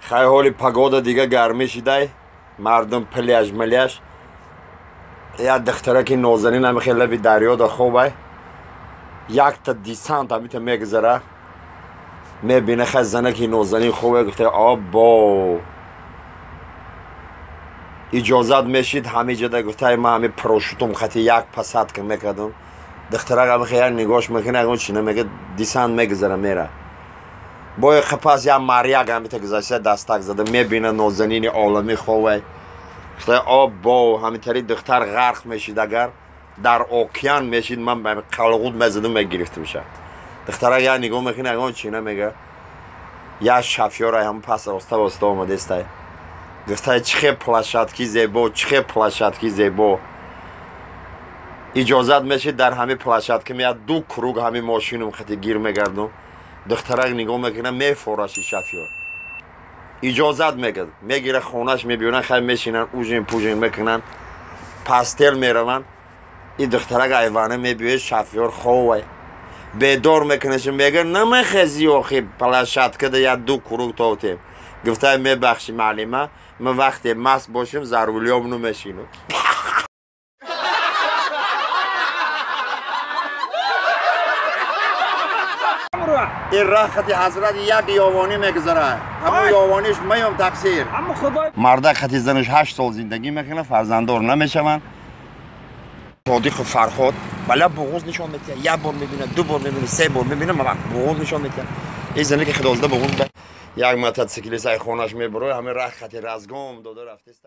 خیلی پگودا دیگه گرمی شده مردم پلیش ملیش یا دختره که نازنین هم خیلی بی دریا دا خوبه یک تا دیسانت هم بیتا میگذره میبینه خیلی زنه که نازنین خوبه گفته آبا اجازت میشید همه جده گفته ما همه پروشوتم خطی یک پسات که میکردم دختره هم خیلی نگاش میکنه اگه چی نمیگه دیسانت میگذره میره باید خپاس یا مریاگ هم بیتا گذاشته دستک زده میبینه نازنین عالمی خوبه گفته آبا همینطوری دختر غرق میشید اگر در اوکیان میشید من به قلقود میزدم میگرفته میشه دختره یا نگاه میکنه اگه چی نمیگه یا شفیار هم پس راسته آمده است گفته چه پلشاتکی زیبا چه پلشاتکی زیبا اجازت میشید در همه پلشاتکی میاد دو کروگ همه ماشینم خطی گیر میگردم دختره نگاه میکنه میفوراشی شفیار اجازت میگه میگیره خونش میبینن خیلی میشینن اوجین پوجین میکنن پاستل میرون این دختره ایوانه میبینه شفیار خوبه بیدار میکنه میگه نمیخزی آخی پلشت کده یا دو کروگ تاوتیم گفته میبخشی معلمه من وقتی مست باشم ضروریامونو میشینم این راه خطی حضرت یک یاوانی میگذره همون یاوانیش میم تقصیر مرده خطی زنش 8 سال زندگی میکنه فرزنددار نمیشون صادق فرهاد بله بغض نشون میده یک بار میبینه دو بار میبینه سه بار میبینه بغض نشون میده این زنی که خدازده بغض به یک موتورسیکلیست خونش میبره همه راه خطی رزگام داده رفته است